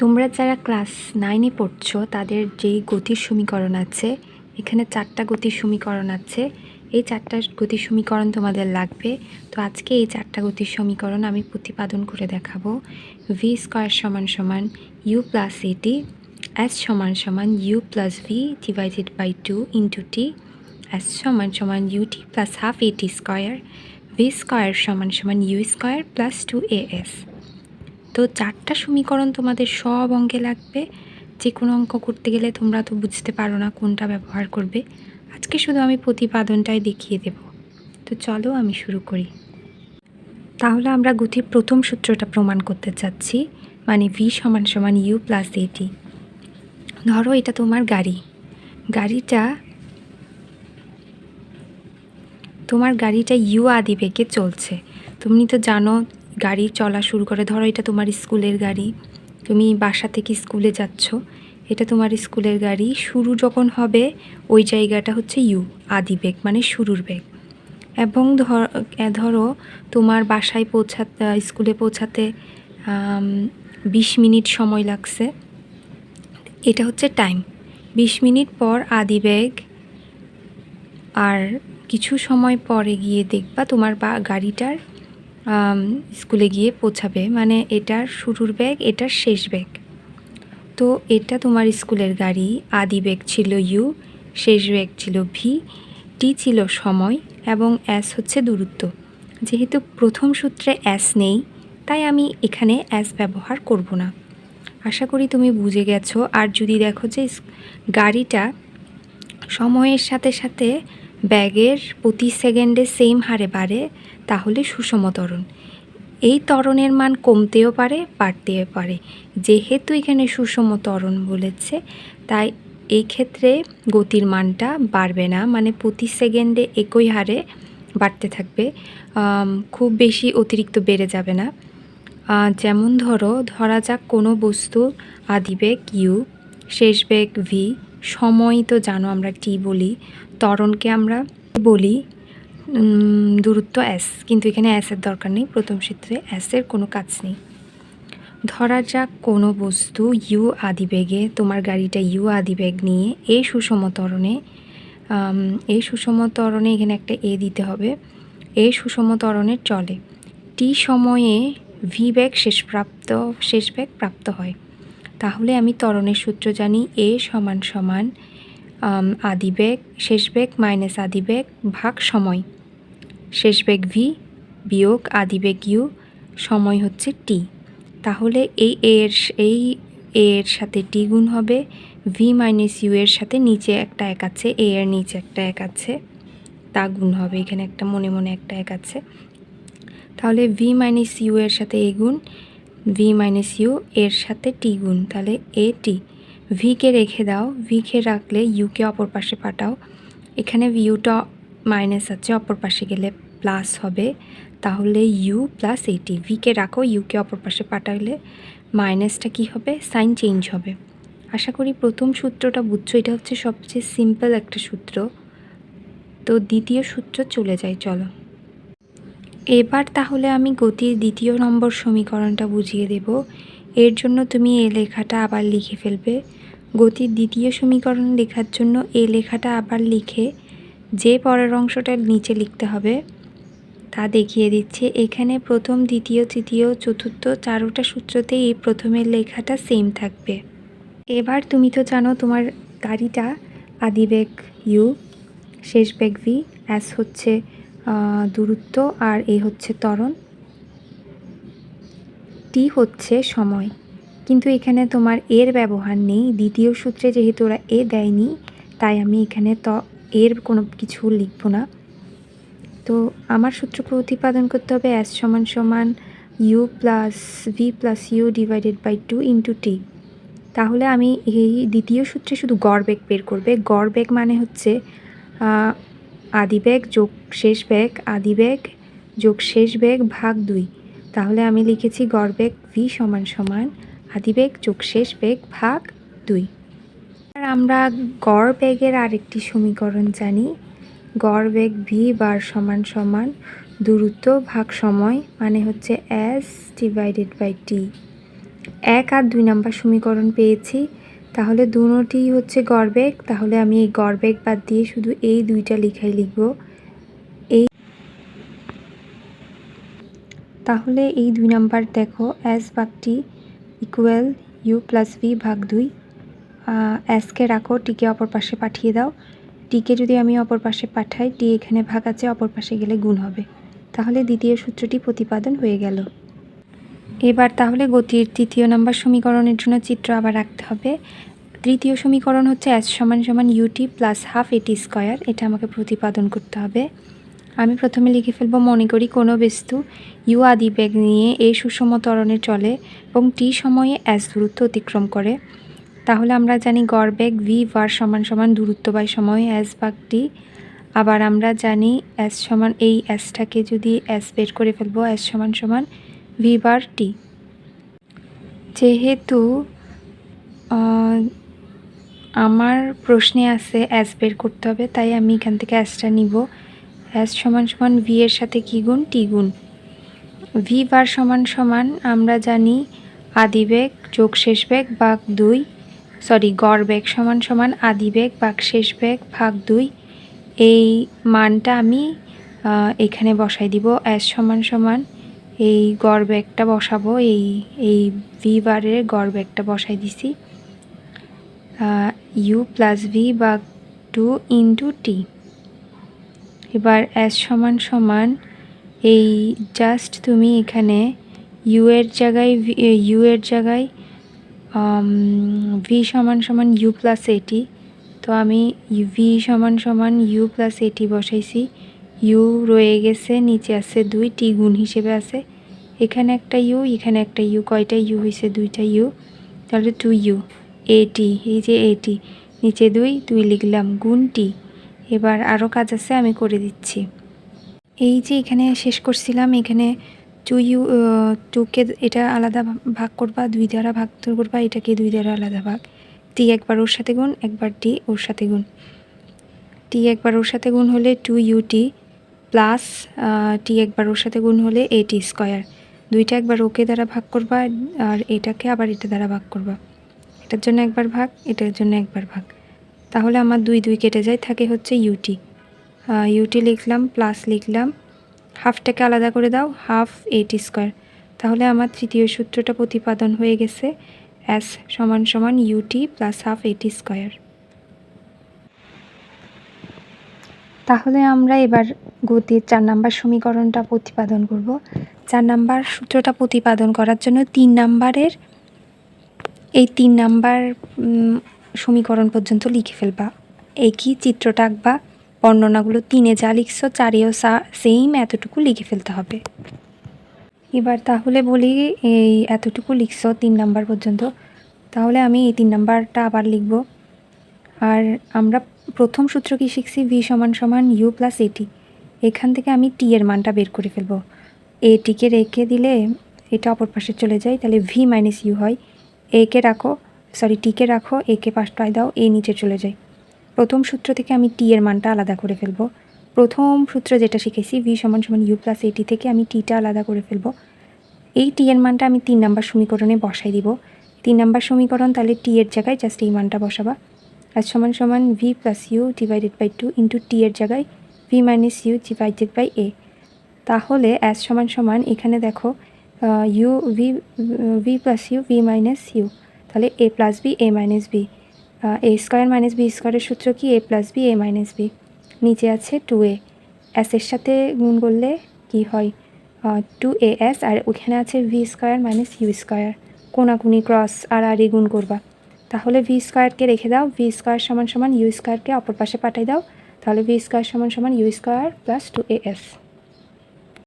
তোমরা যারা ক্লাস 9-এ পড়ছো তাদের যেই গতির সমীকরণ আছে, এখানে 4টা গতির সমীকরণ আছে। এই 4টা গতির সমীকরণ তোমাদের লাগবে। তো আজকে এই 4টা গতির সমীকরণ আমি প্রতিপাদন করে দেখাবো। ভি স্কয়ার সমান সমান ইউ প্লাস এটি, এস সমান সমান u plus v divided by 2 into t, s সমান সমান u t plus half a t square, v square সমান সমান ইউ স্কয়ার প্লাস 2as। তো 4টা সমীকরণ তোমাদের সব অঙ্কে লাগবে। যে কোনো অঙ্ক করতে গেলে তোমরা তো বুঝতে পারো না কোনটা ব্যবহার করবে। আজকে শুধু আমি প্রতিপাদনটাই দেখিয়ে দেব। তো চলো আমি শুরু করি। তাহলে আমরা গতির প্রথম সূত্রটা প্রমাণ করতে চাচ্ছি, মানে ভি সমান সমান ইউ প্লাস এটি। ধরো এটা তোমার গাড়িটা ইউ আদিবেগে চলছে। তুমি তো জানো গাড়ি চলা শুরু করে, ধরো এটা তোমার স্কুলের গাড়ি, তুমি বাসা থেকে স্কুলে যাচ্ছ, এটা তোমার স্কুলের গাড়ি। শুরু যখন হবে ওই জায়গাটা হচ্ছে ইউ আদিবেগ, মানে শুরুর বেগ। এবং ধরো তোমার বাসায় স্কুলে পৌঁছাতে 20 মিনিট সময় লাগছে, এটা হচ্ছে টাইম। 20 মিনিট পর আদিবেগ, আর কিছু সময় পরে গিয়ে দেখবা তোমার গাড়িটার স্কুলে গিয়ে পৌঁছাবে, মানে এটার শুরুর বেগ, এটার শেষ বেগ। তো এটা তোমার স্কুলের গাড়ি, আদি বেগ ছিল ইউ, শেষ বেগ ছিল ভি, টি ছিল সময়, এবং এস হচ্ছে দূরত্ব। যেহেতু প্রথম সূত্রে এস নেই, তাই আমি এখানে এস ব্যবহার করব না। আশা করি তুমি বুঝে গেছো। আর যদি দেখো যে গাড়িটা সময়ের সাথে সাথে ব্যাগের প্রতি সেকেন্ডে সেম হারে বাড়ে, তাহলে সুষম ত্বরণ। এই ত্বরণের মান কমতেও পারে, বাড়তেও পারে। যেহেতু এখানে সুষম ত্বরণ বলেছে, তাই এই ক্ষেত্রে গতির মানটা বাড়বে না, মানে প্রতি সেকেন্ডে একই হারে বাড়তে থাকবে, খুব বেশি অতিরিক্ত বেড়ে যাবে না। যেমন ধরা যাক কোনো বস্তুর আদিবেগ ইউ, শেষ বেগ ভি, সময় তো জানো আমরা টি বলি, ত্বরণকে আমরা বলি দূরত্ব এস, কিন্তু এখানে এসের দরকার নেই, প্রথম সূত্রে এসের কোনো কাজ নেই। ধরা যাক কোনো বস্তু ইউ আদিবেগে, তোমার গাড়িটা ইউ আদিবেগ নিয়ে এই সুষম ত্বরণে এখানে একটা এ দিতে হবে, এই সুষম ত্বরণে চলে। টি সময়ে ভি বেগ শেষ বেগ প্রাপ্ত হয়। তাহলে আমি ত্বরণের সূত্র জানি, এ সমান সমান আদিবেগ শেষ বেগ মাইনাস আদিবেগ ভাগ সময়, শেষ বেগ ভি বিয়োগ আদিবেগ ইউ, সময় হচ্ছে টি। তাহলে এই এর সাথে টি গুণ হবে, ভি মাইনাস ইউ এর সাথে নিচে একটা এক আছে, এ এর নিচে একটা এক আছে, তা গুণ হবে। এখানে একটা মনে মনে একটা এক আছে, তাহলে ভি মাইনাস ইউ এর সাথে এ গুণ, ভি মাইনাস ইউ এর সাথে টি গুণ, তাহলে এ টি। ভিকে রেখে দাও, ভিকে রাখলে ইউকে অপর পাশে পাঠাও, এখানে ইউটা মাইনাস আছে, অপর পাশে গেলে প্লাস হবে, তাহলে ইউ প্লাস এটি। ভিকে রাখো, ইউকে অপর পাশে পাঠালে মাইনাসটা কি হবে, সাইন চেঞ্জ হবে। আশা করি প্রথম সূত্রটা বুঝছো, এটা হচ্ছে সবচেয়ে সিম্পল একটা সূত্র। তো দ্বিতীয় সূত্র চলে যাই, চলো। এবার তাহলে আমি গতির দ্বিতীয় নম্বর সমীকরণটা বুঝিয়ে দেব। এর জন্য তুমি এ লেখাটা আবার লিখে ফেলবে। গতির দ্বিতীয় সমীকরণ লেখার জন্য এ লেখাটা আবার লিখে যে পরের অংশটা নিচে লিখতে হবে তা দেখিয়ে দিচ্ছে। এখানে প্রথম, দ্বিতীয়, তৃতীয়, চতুর্থ 4টা সূত্রতেই এই প্রথমের লেখাটা সেম থাকবে। এবার তুমি তো জানো তোমার গাড়িটা আদিবেগ ইউ, শেষ বেগ ভি, এস হচ্ছে দূরত্ব, আর এ হচ্ছে ত্বরণ, টি হচ্ছে সময়। কিন্তু এখানে তোমার এর ব্যবহার নেই, দ্বিতীয় সূত্রে যেহেতু ওরা এ দেয়নি, তাই আমি এখানে এর কোনো কিছু লিখব না। তো আমার সূত্র প্রতিপাদন করতে হবে এস সমান সমান u plus v plus u divided by 2 into t. তাহলে আমি এই দ্বিতীয় সূত্রে শুধু গড় বেগ বের করবে। গড় বেগ মানে হচ্ছে আদিবেগ যোগ শেষ বেগ, আদিবেগ যোগ শেষ বেগ ভাগ 2। তাহলে আমি লিখেছি গড় বেগ ভি সমান সমান আদিবেগ যোগ শেষ বেগ ভাগ 2। আর আমরা গড় বেগের আরেকটি সমীকরণ জানি, গড় বেগ ভি বার সমান সমান দূরত্ব ভাগ সময়, মানে হচ্ছে এস ডিভাইডেড বাই টি। 1 আর 2 নাম্বার সমীকরণ পেয়েছি। তাহলে দুটোই হচ্ছে গড়বেগ, তাহলে আমি এই গড়বেগ বাদ দিয়ে শুধু এই দুইটা লিখাই লিখব। তাহলে এই 2 নাম্বার দেখো s ভাগটি ইকুয়াল u প্লাস v ভাগ 2। এসকে রাখো, টিকে অপর পাশে পাঠিয়ে দাও। টিকে যদি আমি অপর পাশে পাঠাই, টি এখানে ভাগ আছে, অপর পাশে গেলে গুণ হবে। তাহলে দ্বিতীয় সূত্রটি প্রতিপাদন হয়ে গেল। এবার তাহলে গতির তৃতীয় নাম্বার সমীকরণের জন্য চিত্র আবার রাখতে হবে। তৃতীয় সমীকরণ হচ্ছে s সমান সমান ut plus half a t square. এটা আমাকে প্রতিপাদন করতে হবে। আমি প্রথমে লিখে ফেলবো, মনে করি কোনো বস্তু u আদি বেগ নিয়ে এই সুষম ত্বরণে চলে এবং t সময়ে s দূরত্ব অতিক্রম করে। তাহলে আমরা জানি গড় বেগ v var সমান সমান দূরত্ব বাই সময় s ভাগ t। আবার আমরা জানি s সমান, এই sটাকে যদি s বের করে ফেলবো, s সমান সমান v বার t। যেহেতু আমার প্রশ্নে আছে s বের করতে হবে, তাই আমি এখান থেকে sটা নিব। s সমান সমান v এর সাথে কি গুণ, t গুণ। v বার সমান সমান আমরা জানি আদিবেগ যোগ শেষ বেগ ভাগ 2, গড় বেগ সমান সমান আদিবেগ ভাগ শেষ বেগ ভাগ 2। এই মানটা আমি এখানে বসাই দিব। s সমান সমান এই গড় বেগটা বসাবো, এই v বারের গড় বেগটা বসাই দিছি, u প্লাস v ভাগ 2 ইন্টু t। এবার s সমান সমান এই জাস্ট তুমি এখানে u এর জায়গায় v সমান সমান u প্লাস এটি, তো আমি v সমান সমান u প্লাস এটি বসাইছি। u রয়ে গেছে, নিচে আছে 2, t গুণ হিসেবে আছে। এখানে একটা u, এখানে একটা u, কয়টা u হয়েছে, 2টা u, তাহলে 2u এটি, এই যে এটি নিচে 2 লিখলাম গুণ t। এবার আরও কাজ আছে, আমি করে দিচ্ছি। এই যে এখানে শেষ করছিলাম, এখানে 2কে এটা আলাদা ভাগ করবা, 2 দ্বারা ভাগ করবা, এটাকে 2 দ্বারা আলাদা ভাগ। t একবার ওর সাথে গুণ, একবার t ওর সাথে গুণ। t একবার ওর সাথে গুণ হলে 2ut প্লাস t একবার ওর সাথে গুণ হলে at স্কয়ার। দুইটা একবার ওকে দ্বারা ভাগ করবা, আর এটাকে আবার এটা দ্বারা ভাগ করবা। এটার জন্য একবার ভাগ, এটার জন্য একবার ভাগ। তাহলে আমার 2 কেটে যায়, থাকে হচ্ছে ut। ut লিখলাম, প্লাস লিখলাম, হাফটাকে আলাদা করে দাও, হাফ at স্কয়ার। তাহলে আমার তৃতীয় সূত্রটা প্রতিপাদন হয়ে গেছে, s সমান সমান ut plus half at square. তাহলে আমরা এবার গতির 4 নাম্বার সমীকরণটা প্রতিপাদন করব। 4 নাম্বার সূত্রটা প্রতিপাদন করার জন্য 3 নাম্বার সমীকরণ পর্যন্ত লিখে ফেলবা। একই চিত্রটা আঁকবা, বর্ণনাগুলো 3-এ যা লিখছো 4-এও সেম এতটুকু লিখে ফেলতে হবে। এবার তাহলে বলি, এই এতটুকু লিখছো 3 নাম্বার পর্যন্ত, তাহলে আমি এই 3 নাম্বারটা আবার লিখব। আর আমরা প্রথম সূত্র কি শিখছি, v সমান সমান u প্লাস এটি। এখান থেকে আমি t এর মানটা বের করে ফেলবো। এটিকে রেখে দিলে এটা অপর পাশে চলে যায়, তাহলে v মাইনাস u হয়। টিকে রাখো, একে পাশটায় দাও, এ নিচে চলে যায়। প্রথম সূত্র থেকে আমি t এর মানটা আলাদা করে ফেলবো। প্রথম সূত্র যেটা শিখেছি, v সমান সমান u প্লাস এটি থেকে আমি টিটা আলাদা করে ফেলবো। এই t এর মানটা আমি 3 নাম্বার সমীকরণে বসাই দিব। 3 নাম্বার সমীকরণ, তাহলে t এর জায়গায় জাস্ট এই মানটা বসাবা। s সমান সমান v plus u divided by 2 ইন্টু t এর জায়গায় v minus u divided by a। তাহলে s সমান সমান এখানে দেখো v plus u v minus u, তাহলে a plus b a minus b। a square minus b স্কোয়ারের সূত্র কি, a plus b a minus b। নিচে আছে 2a, s এর সাথে গুণ করলে কি হয় 2as, আর ওখানে আছে v square minus u square. কোনাকুনি ক্রস আর গুণ করবা, তাহলে v স্কোয়ারকে রেখে দাও, v স্কোয়ার সমান সমান u স্কোয়ারকে অপর পাশে পাঠাই দাও, তাহলে v স্কোয়ার সমান সমান u স্কোয়ার প্লাস 2as।